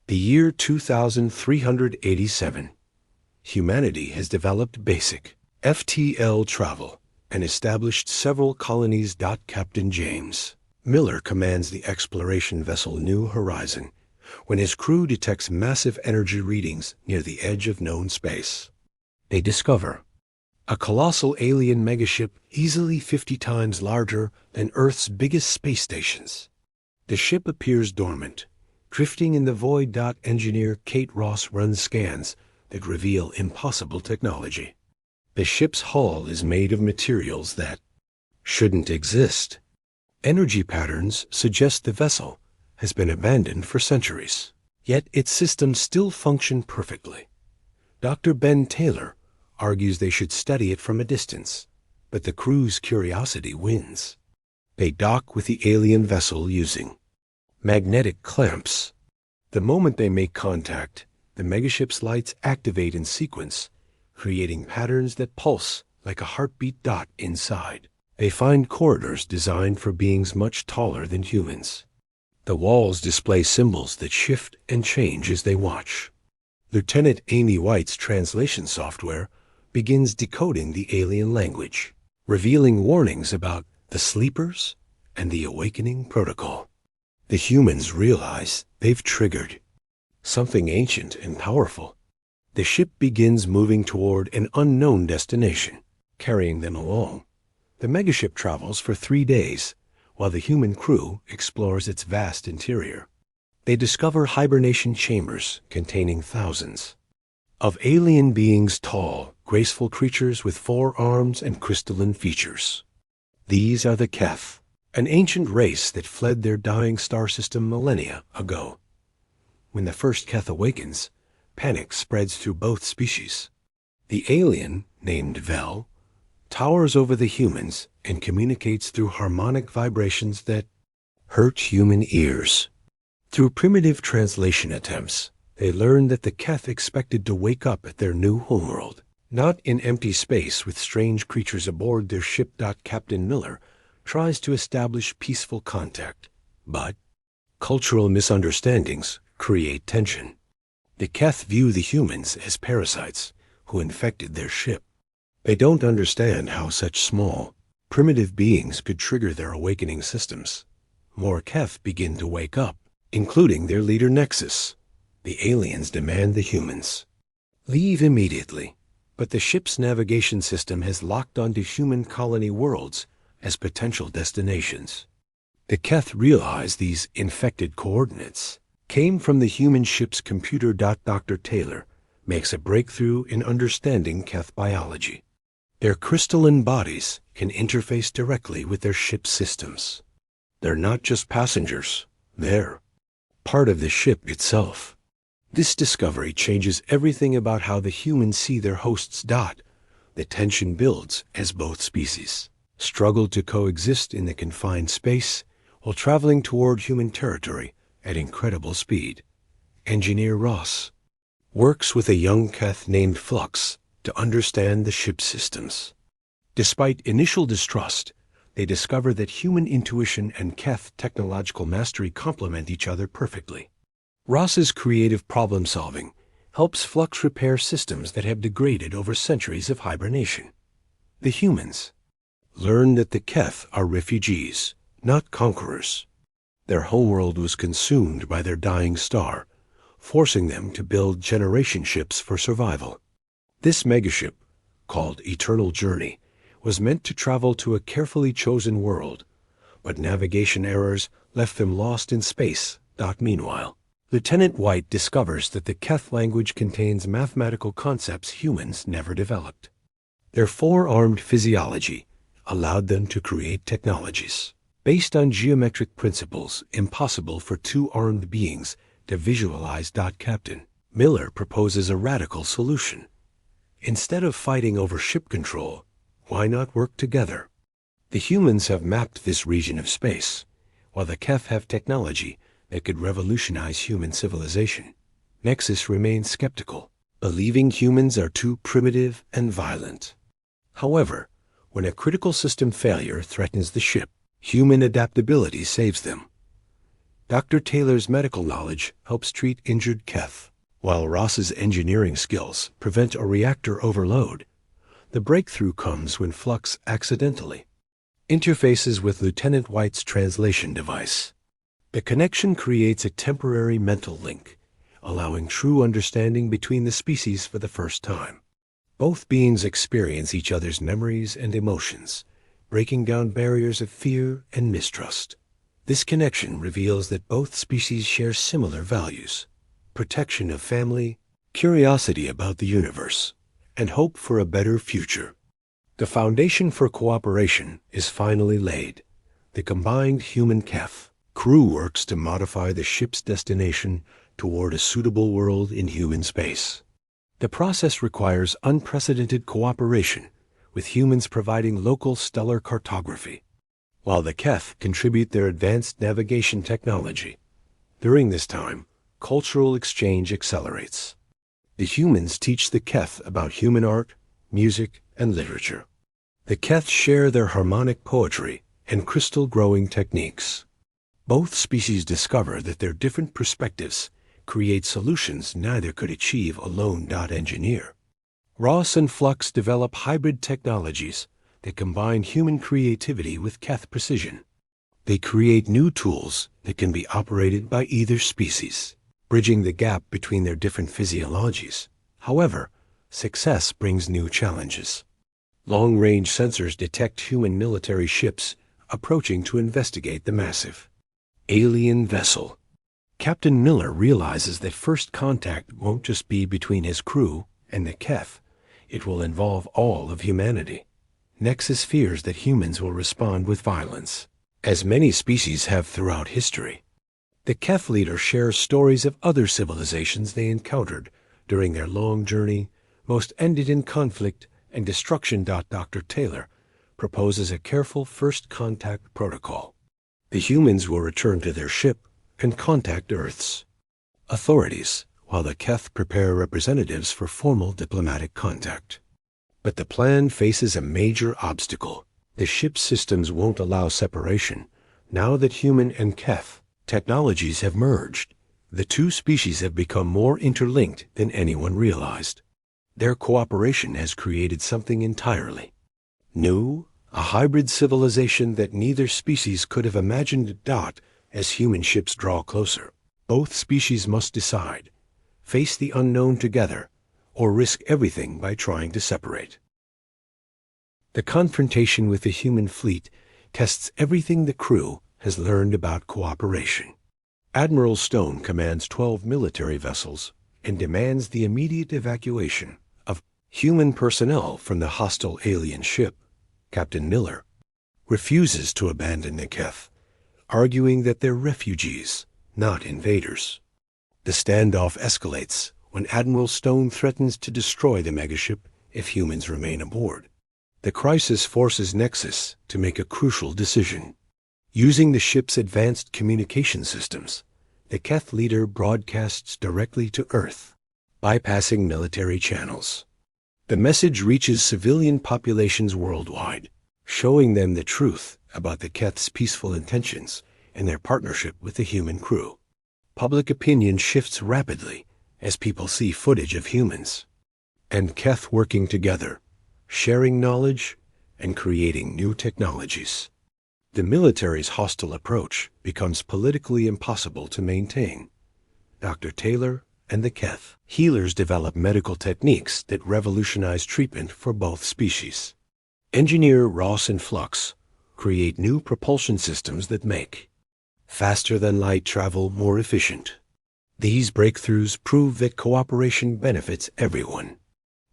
The year 2387. Humanity has developed basic FTL travel and established several colonies. Captain James Miller commands the exploration vessel New Horizon when his crew detects massive energy readings near the edge of known space. They discover a colossal alien megaship easily 50 times larger than Earth's biggest space stations. The ship appears dormant, drifting in the void. Engineer Kate Ross runs scans that reveal impossible technology. The ship's hull is made of materials that shouldn't exist. Energy patterns suggest the vessel has been abandoned for centuries, yet its systems still function perfectly. Dr. Ben Taylor argues they should study it from a distance, but the crew's curiosity wins. They dock with the alien vessel using magnetic clamps. The moment they make contact, the megaship's lights activate in sequence, creating patterns that pulse like a heartbeat. Inside, they find corridors designed for beings much taller than humans. The walls display symbols that shift and change as they watch. Lieutenant Amy White's translation software begins decoding the alien language, revealing warnings about the sleepers and the awakening protocol. The humans realize they've triggered something ancient and powerful. The ship begins moving toward an unknown destination, carrying them along. The megaship travels for 3 days, while the human crew explores its vast interior. They discover hibernation chambers containing thousands of alien beings, tall, graceful creatures with 4 arms and crystalline features. These are the Keth, an ancient race that fled their dying star system millennia ago. When the first Keth awakens, panic spreads through both species. The alien, named Vel, towers over the humans and communicates through harmonic vibrations that hurt human ears. Through primitive translation attempts, they learn that the Keth expected to wake up at their new homeworld, not in empty space with strange creatures aboard their ship. Captain Miller tries to establish peaceful contact, but cultural misunderstandings create tension. The Keth view the humans as parasites who infected their ship. They don't understand how such small, primitive beings could trigger their awakening systems. More Keth begin to wake up, including their leader Nexus. The aliens demand the humans leave immediately, but the ship's navigation system has locked onto human colony worlds as potential destinations. The Keth realize these infected coordinates came from the human ship's computer. Dr. Taylor makes a breakthrough in understanding Keth biology. Their crystalline bodies can interface directly with their ship's systems. They're not just passengers, they're part of the ship itself. This discovery changes everything about how the humans see their hosts. The tension builds as both species struggle to coexist in the confined space while traveling toward human territory at incredible speed. Engineer Ross works with a young Keth named Flux to understand the ship's systems. Despite initial distrust, they discover that human intuition and Keth technological mastery complement each other perfectly. Ross's creative problem-solving helps Flux repair systems that have degraded over centuries of hibernation. The humans learn that the Keth are refugees, not conquerors. Their homeworld was consumed by their dying star, forcing them to build generation ships for survival. This megaship, called Eternal Journey, was meant to travel to a carefully chosen world, but navigation errors left them lost in space. Meanwhile, Lieutenant White discovers that the Keth language contains mathematical concepts humans never developed. Their 4-armed physiology allowed them to create technologies based on geometric principles impossible for 2-armed beings to visualize. Captain Miller proposes a radical solution. Instead of fighting over ship control, why not work together? The humans have mapped this region of space, while the Keth have technology that could revolutionize human civilization. Nexus remains skeptical, believing humans are too primitive and violent. However, when a critical system failure threatens the ship, human adaptability saves them. Dr. Taylor's medical knowledge helps treat injured Keth, while Ross's engineering skills prevent a reactor overload. The breakthrough comes when Flux accidentally interfaces with Lieutenant White's translation device. The connection creates a temporary mental link, allowing true understanding between the species for the first time. Both beings experience each other's memories and emotions, breaking down barriers of fear and mistrust. This connection reveals that both species share similar values: protection of family, curiosity about the universe, and hope for a better future. The foundation for cooperation is finally laid. The combined human Keth crew works to modify the ship's destination toward a suitable world in human space. The process requires unprecedented cooperation, with humans providing local stellar cartography, while the Keth contribute their advanced navigation technology. During this time, cultural exchange accelerates. The humans teach the Keth about human art, music, and literature. The Keth share their harmonic poetry and crystal growing techniques. Both species discover that their different perspectives create solutions neither could achieve alone. Engineer Ross and Flux develop hybrid technologies that combine human creativity with Keth precision. They create new tools that can be operated by either species, bridging the gap between their different physiologies. However, success brings new challenges. Long-range sensors detect human military ships approaching to investigate the massive alien vessel. Captain Miller realizes that first contact won't just be between his crew and the Keth. It will involve all of humanity. Nexus fears that humans will respond with violence, as many species have throughout history. The Keth leader shares stories of other civilizations they encountered during their long journey. Most ended in conflict and destruction. Dr. Taylor proposes a careful first contact protocol. The humans will return to their ship and contact Earth's authorities, while the Keth prepare representatives for formal diplomatic contact. But the plan faces a major obstacle. The ship's systems won't allow separation. Now that human and Keth technologies have merged, the two species have become more interlinked than anyone realized. Their cooperation has created something entirely new, a hybrid civilization that neither species could have imagined. As human ships draw closer, both species must decide: face the unknown together, or risk everything by trying to separate. The confrontation with the human fleet tests everything the crew has learned about cooperation. Admiral Stone commands 12 military vessels and demands the immediate evacuation of human personnel from the hostile alien ship. Captain Miller refuses to abandon the Keth, arguing that they're refugees, not invaders. The standoff escalates when Admiral Stone threatens to destroy the megaship if humans remain aboard. The crisis forces Nexus to make a crucial decision. Using the ship's advanced communication systems, the Keth leader broadcasts directly to Earth, bypassing military channels. The message reaches civilian populations worldwide, showing them the truth about the Keth's peaceful intentions and their partnership with the human crew. Public opinion shifts rapidly as people see footage of humans and Keth working together, sharing knowledge and creating new technologies. The military's hostile approach becomes politically impossible to maintain. Dr. Taylor and the Keth healers develop medical techniques that revolutionize treatment for both species. Engineer Ross and Flux create new propulsion systems that make faster-than-light travel more efficient. These breakthroughs prove that cooperation benefits everyone.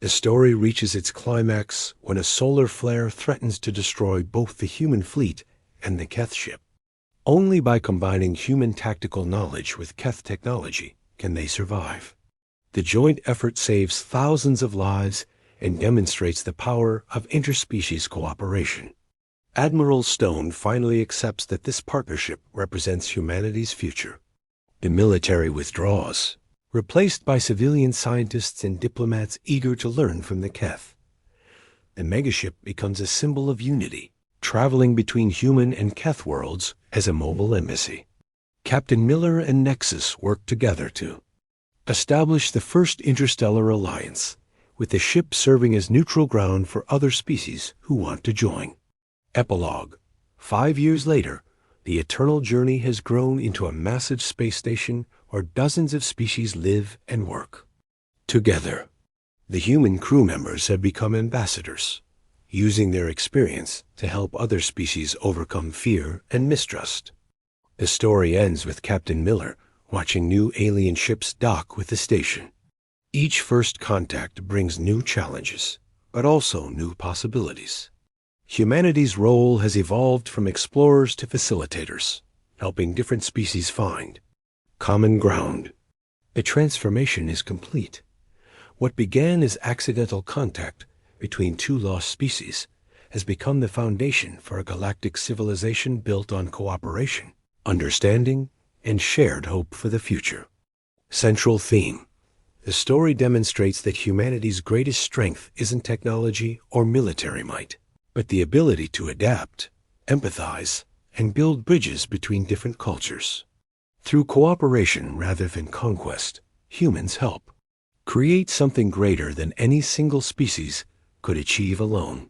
The story reaches its climax when a solar flare threatens to destroy both the human fleet and the Keth ship. Only by combining human tactical knowledge with Keth technology can they survive. The joint effort saves thousands of lives and demonstrates the power of interspecies cooperation. Admiral Stone finally accepts that this partnership represents humanity's future. The military withdraws, replaced by civilian scientists and diplomats eager to learn from the Keth. The megaship becomes a symbol of unity, traveling between human and Keth worlds as a mobile embassy. Captain Miller and Nexus work together to establish the first interstellar alliance, with the ship serving as neutral ground for other species who want to join. Epilogue. 5 years later, the Eternal Journey has grown into a massive space station where dozens of species live and work. Together, the human crew members have become ambassadors, using their experience to help other species overcome fear and mistrust. The story ends with Captain Miller watching new alien ships dock with the station. Each first contact brings new challenges, but also new possibilities. Humanity's role has evolved from explorers to facilitators, helping different species find common ground. The transformation is complete. What began as accidental contact between two lost species has become the foundation for a galactic civilization built on cooperation, understanding, and shared hope for the future. Central theme. The story demonstrates that humanity's greatest strength isn't technology or military might, but the ability to adapt, empathize, and build bridges between different cultures. Through cooperation rather than conquest, humans help create something greater than any single species could achieve alone.